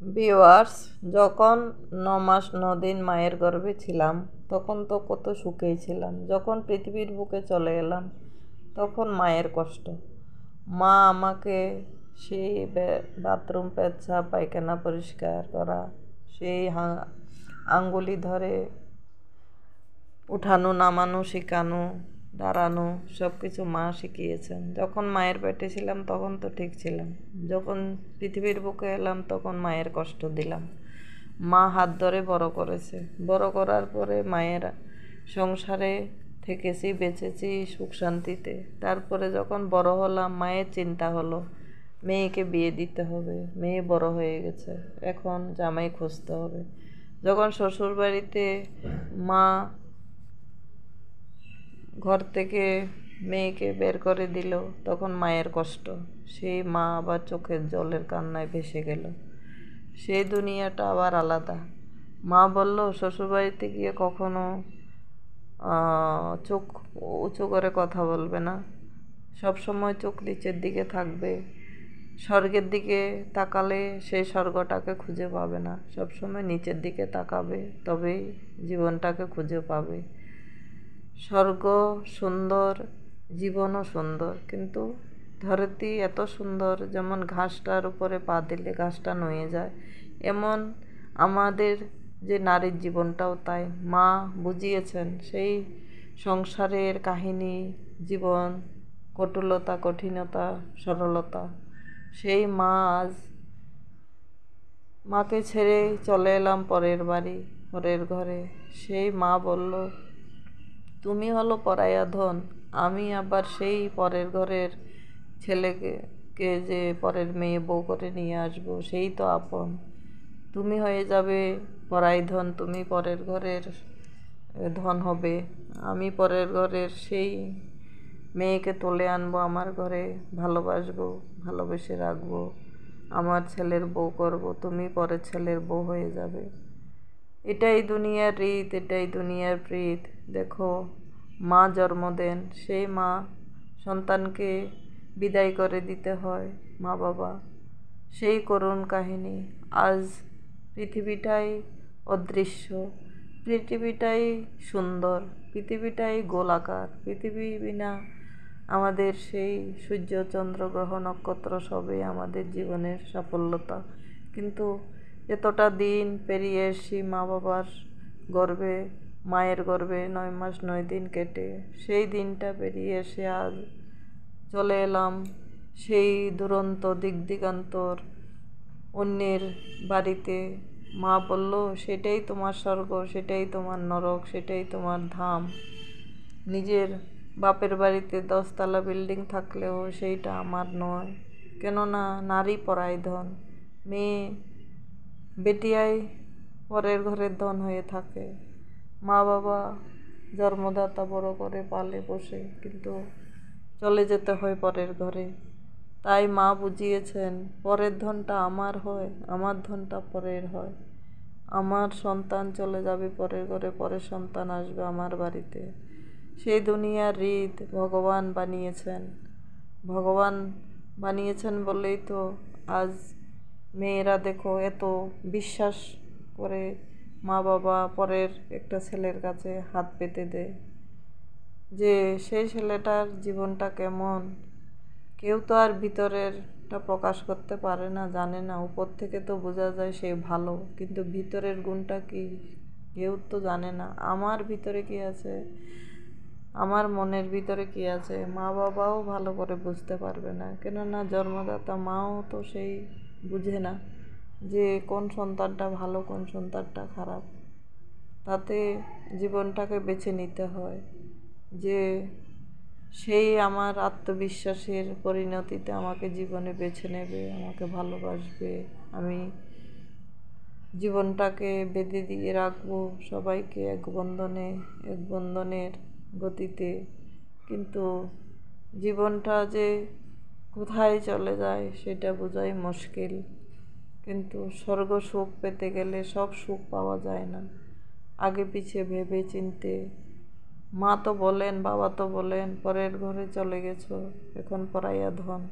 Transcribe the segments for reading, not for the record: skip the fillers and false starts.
Viewers, যখন ৯ মাস ৯ দিন মায়ের গর্ভে ছিলাম তখন তো কত সুখেই ছিলাম। যখন পৃথিবীর বুকে চলে এলাম তখন মায়ের কষ্ট। মা আমাকে সেই বাথরুম পেচ্ছাপ পায়খানা পরিষ্কার করা, সেই আঙ্গুলি ধরে উঠানো নামানো শেখানো, দাঁড়ানো সব কিছু মা শিখিয়েছেন। যখন মায়ের পেটে ছিলাম তখন তো ঠিক ছিলাম, যখন পৃথিবীর বুকে এলাম তখন মায়ের কষ্ট দিলাম। মা হাত ধরে বড় করেছে, বড় করার পরে মায়ের সংসারে থেকেছি, বেঁচেছি সুখ শান্তিতে। তারপরে যখন বড় হলাম মায়ের চিন্তা হলো মেয়েকে বিয়ে দিতে হবে, মেয়ে বড় হয়ে গেছে, এখন জামাই খুঁজতে হবে। যখন শ্বশুর বাড়িতে মা ঘর থেকে মেয়েকে বের করে দিল তখন মায়ের কষ্ট, সেই মা আবার চোখের জলের কান্নায় ভেসে গেল। সেই দুনিয়াটা আবার আলাদা। মা বলল শ্বশুরবাড়িতে গিয়ে কখনো চোখ উঁচু করে কথা বলবে না, সব সময় চোখ নিচের দিকে থাকবে। স্বর্গের দিকে তাকালে সেই স্বর্গটাকে খুঁজে পাবে না, সব সময় নিচের দিকে তাকাবে, তবেই জীবনটাকে খুঁজে পাবে। স্বর্গ সুন্দর, জীবনও সুন্দর, কিন্তু ধরতি এত সুন্দর যেমন ঘাসটার উপরে পা দিলে ঘাসটা নুয়ে যায়, এমন আমাদের যে নারীর জীবনটাও তাই। মা বুঝিয়েছেন সেই সংসারের কাহিনী, জীবন, কটুলতা, কঠিনতা, সরলতা। সেই মা আজ মাকে ছেড়ে চলে এলাম পরের বাড়ি, পরের ঘরে। সেই মা বলল তুমি হলো পরায়া ধন, আমি আবার সেই পরের ঘরের ছেলেকে যে পরের মেয়ে বউ করে নিয়ে আসবো সেই তো আপন। তুমি হয়ে যাবে পরাই ধন, তুমি পরের ঘরের ধন হবে, আমি পরের ঘরের সেই মেয়েকে তুলে আনবো আমার ঘরে, ভালোবাসবো, ভালোবেসে রাখবো, আমার ছেলের বউ করব, তুমি পরের ছেলের বউ হয়ে যাবে। এটাই দুনিয়ার রীত, এটাই দুনিয়ার প্রীত। দেখো মা জন্ম দেন, সেই মা সন্তানকে বিদায় করে দিতে হয়, মা বাবা, সেই করুণ কাহিনী। আজ পৃথিবীটাই অদৃশ্য, পৃথিবীটাই সুন্দর, পৃথিবীটাই গোলাকার। পৃথিবী বিনা আমাদের সেই সূর্য চন্দ্র গ্রহ নক্ষত্র সবই আমাদের জীবনের সাফল্যতা। কিন্তু এতটা দিন পেরিয়ে এসেছি মা বাবার গর্ভে, মায়ের গর্ভে ৯ মাস ৯ দিন কেটে, সেই দিনটা পেরিয়ে এসে আজ চলে এলাম সেই দুরন্ত দিগদিগান্তর অন্যের বাড়িতে। মা বলল সেটাই তোমার স্বর্গ, সেটাই তোমার নরক, সেটাই তোমার ধাম। নিজের বাপের বাড়িতে 10তলা বিল্ডিং থাকলেও সেইটা আমার নয়, কেননা নারী পরাই ধন। মেয়ে বেটিয়াই পরের ঘরের ধন হয়ে থাকে। মা বাবা জন্মদাতা বড় করে পালে পোষে, কিন্তু চলে যেতে হয় পরের ঘরে। তাই মা বুঝিয়েছেন পরের ধনটা আমার হয়, আমার ধনটা পরের হয়। আমার সন্তান চলে যাবে পরের ঘরে, পরের সন্তান আসবে আমার বাড়িতে। সেই দুনিয়ার রীত ভগবান বানিয়েছেন। ভগবান বানিয়েছেন বলেই তো আজ মেয়েরা দেখো এত বিশ্বাস করে মা বাবা পরের একটা ছেলের কাছে হাত পেতে দেয়, যে সেই ছেলেটার জীবনটা কেমন। কেউ তো আর ভিতরেরটা প্রকাশ করতে পারে না, জানে না। উপর থেকে তো বোঝা যায় সে ভালো, কিন্তু ভিতরের গুণটা কি কেউ তো জানে না। আমার ভিতরে কি আছে, আমার মনের ভিতরে কি আছে, মা বাবাও ভালো করে বুঝতে পারবে না, কেননা জন্মদাতা মাও তো সেই বুঝে না যে কোন সন্তানটা ভালো কোন সন্তানটা খারাপ। তাতে জীবনটাকে বেছে নিতে হয় যে সেই আমার আত্মবিশ্বাসের পরিণতিতে আমাকে জীবনে বেছে নেবে, আমাকে ভালোবাসবে, আমি জীবনটাকে বেঁধে দিয়ে রাখবো সবাইকে এক বন্ধনে, এক বন্ধনের গতিতে। কিন্তু জীবনটা যে কোথায় চলে যায় সেটা বোঝাই মুশকিল। কিন্তু স্বর্গ সুখ পেতে গেলে সব সুখ পাওয়া যায় না, আগে পিছে ভেবে চিনতে। মা তো বলেন, বাবা তো বলেন পরের ঘরে চলে গেছো, এখন পরাইয়া ধন,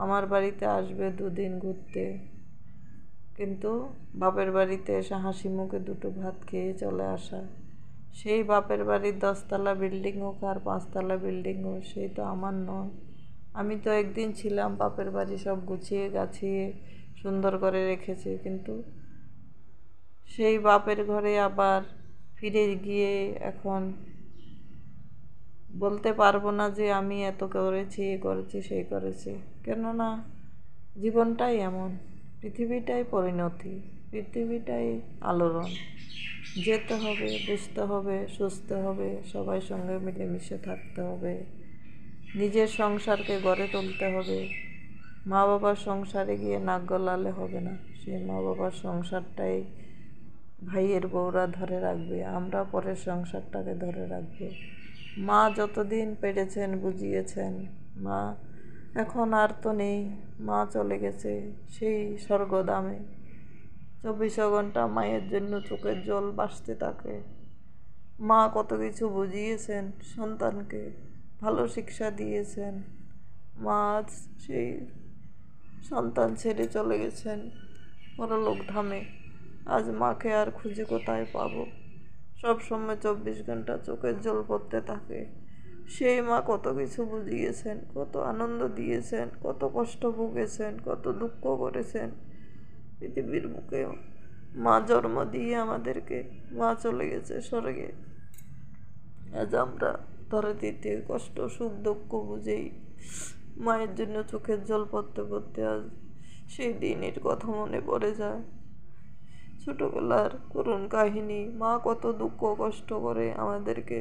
আমার বাড়িতে আসবে 2 দিন ঘুরতে, কিন্তু বাপের বাড়িতে এসে হাসি মুখে দুটো ভাত খেয়ে চলে আসা, সেই বাপের বাড়ির 10তলা বিল্ডিং হোক আর 5তলা বিল্ডিং হোক, সেই তো আমার নয়। আমি তো একদিন ছিলাম, বাপের বাড়ি সব গুছিয়ে গাছিয়ে সুন্দর করে রেখেছে, কিন্তু সেই বাপের ঘরে আবার ফিরে গিয়ে এখন বলতে পারবো না যে আমি এত করেছি, এ করেছি, সেই করেছি। কেননা জীবনটাই এমন, পৃথিবীটাই পরিণতি, পৃথিবীটাই আলোড়ন। যেতে হবে, বুঝতে হবে, সুস্থ হবে, সবার সঙ্গে মিলেমিশে থাকতে হবে, নিজের সংসারকে গড়ে তুলতে হবে। মা বাবার সংসারে গিয়ে নাক গলালে হবে না, সেই মা বাবার সংসারটাই ভাইয়ের বউরা ধরে রাখবে, আমরা পরের সংসারটাকে ধরে রাখবো। মা যতদিন পেরেছেন বুঝিয়েছেন, মা এখন আর তো নেই, মা চলে গেছে সেই স্বর্গধামে। 24 ঘন্টা মায়ের জন্য চোখের জল ভাসতে থাকে। মা কত কিছু বুঝিয়েছেন সন্তানকে, ভালো শিক্ষা দিয়েছেন। মা আজ সেই সন্তান ছেড়ে চলে গেছেন পরলোক ধামে। আজ মাকে আর খুঁজে কোথায় পাবো? সব সময় 24 ঘন্টা চোখের জল পড়তে থাকে। সেই মা কত কিছু বুঝিয়েছেন, কত আনন্দ দিয়েছেন, কত কষ্ট ভুগেছেন, কত দুঃখ করেছেন। পৃথিবীর বুকে মা জন্ম দিয়ে আমাদেরকে, মা চলে গেছে স্বর্গে। আজ আমরা ধরাতীতে কষ্ট সুখ দুঃখ বুঝেই মায়ের জন্য চোখের জল পড়তে পড়তে আজ সেই দিনের কথা মনে পড়ে যায়। ছোটবেলার করুণ কাহিনী, মা কত দুঃখ কষ্ট করে আমাদেরকে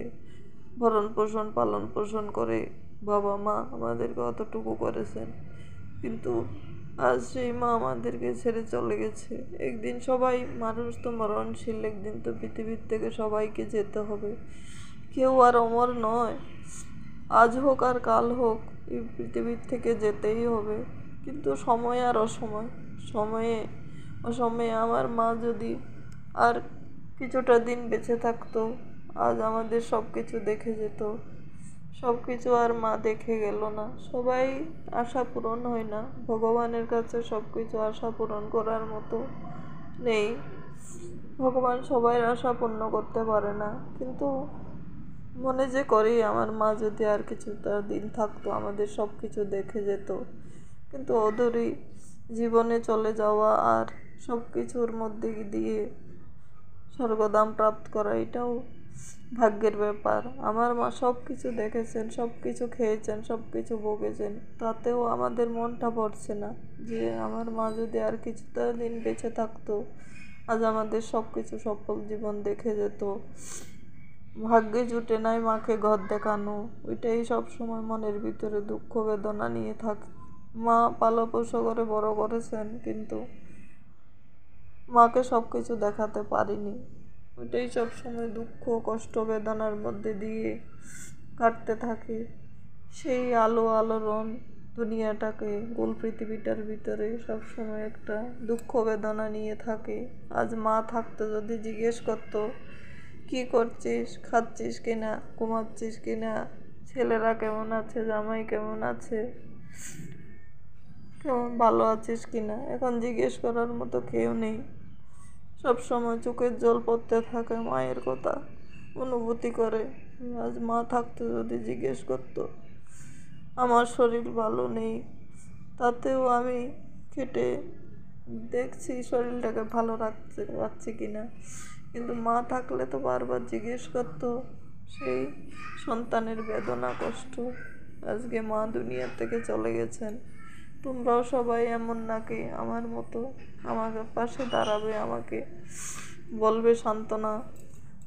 ভরণ পোষণ পালন পোষণ করে, বাবা মা আমাদেরকে অতটুকু করেছেন, কিন্তু আজ সেই মা আমাদেরকে ছেড়ে চলে গেছে। একদিন সবাই, মানুষ তো মরণশীল, একদিন তো পৃথিবীর থেকে সবাইকে যেতে হবে, কেউ আর অমর নয়। আজ হোক আর কাল হোক, এই পৃথিবীর থেকে যেতেই হবে। কিন্তু সময় আর অসময়, সময়ে অসময়ে আমার মা যদি আর কিছুটা দিন বেঁচে থাকতো, আজ আমাদের সব কিছু দেখে যেত। সব কিছু আর মা দেখে গেল না। সবাই আশা পূরণ হয় না, ভগবানের কাছে সব কিছু আশা পূরণ করার মতো নেই। ভগবান সবাই আশা পূর্ণ করতে পারে না, কিন্তু মনে যে করি আমার মা যদি আর কিছুটা দিন থাকতো, আমাদের সব কিছু দেখে যেত। কিন্তু ওদেরই জীবনে চলে যাওয়া আর সব কিছুর মধ্যে দিয়ে স্বর্গধাম প্রাপ্ত করা, এটাও ভাগ্যের ব্যাপার। আমার মা সব কিছু দেখেছেন, সব কিছু খেয়েছেন, সব কিছু ভোগেছেন, তাতেও আমাদের মনটা ভরছে না যে আমার মা যদি আর কিছুটা দিন বেঁচে থাকতো, আজ আমাদের সব কিছু সফল জীবন দেখে যেত। ভাগ্যে জুটে নাই মাকে ঘর দেখানো, ওইটাই সব সময় মনের ভিতরে দুঃখ বেদনা নিয়ে থাকে। মা পালপোষো করে বড় করেছেন, কিন্তু মাকে সব কিছু দেখাতে পারিনি, ওইটাই সব সময় দুঃখ কষ্ট বেদনার মধ্যে দিয়ে কাটতে থাকে। সেই আলো আলোড়ন দুনিয়াটাকে, গোল পৃথিবীটার ভিতরে সব সময় একটা দুঃখ বেদনা নিয়ে থাকে। আজ মা থাকতো, যদি জিজ্ঞেস করতো কি করছিস, খাচ্ছিস কিনা, ঘুমাচ্ছিস কিনা, ছেলেরা কেমন আছে, জামাই কেমন আছে, কেমন ভালো আছিস কিনা, এখন জিজ্ঞেস করার মতো কেউ নেই। সব সময় চোখের জল পড়তে থাকে মায়ের কথা অনুভূতি করে। আজ মা থাকতো, যদি জিজ্ঞেস করতো আমার শরীর ভালো নেই, তাতেও আমি খেটে দেখছি শরীরটাকে ভালো রাখতে পারছি কিনা, কিন্তু মা থাকলে তো বারবার জিজ্ঞেস করতো সেই সন্তানের বেদনা কষ্ট। আজকে মা দুনিয়ার থেকে চলে গেছেন। তোমরাও সবাই এমন নাকি আমার মতো, আমার পাশে দাঁড়াবে, আমাকে বলবে সান্ত্বনা,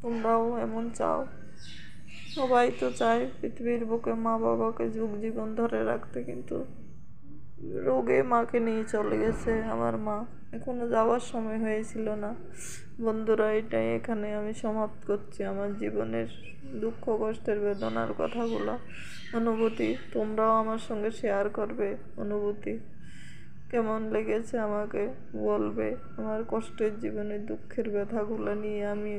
তোমরাও এমন চাও? সবাই তো চায় পৃথিবীর বুকে মা বাবাকে যুগ জীবন ধরে রাখতে, কিন্তু রোগে মাকে নিয়ে চলে গেছে আমার মা, এখনো যাওয়ার সময় হয়েছিল না। বন্ধুরা, এটাই এখানে আমি সমাপ্ত করছি আমার জীবনের দুঃখ কষ্টের বেদনার কথাগুলো, অনুভূতি। তোমরাও আমার সঙ্গে শেয়ার করবে অনুভূতি, কেমন লেগেছে আমাকে বলবে। আমার কষ্টের জীবনের দুঃখের ব্যথাগুলো নিয়ে আমি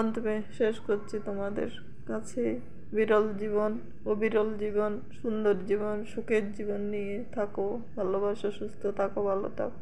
অন্তমে শেষ করছি তোমাদের কাছে। বিরল জীবন, অবিরল জীবন, সুন্দর জীবন, সুখের জীবন নিয়ে থাকো, ভালোবাসো, সুস্থ থাকো, ভালো থাকো।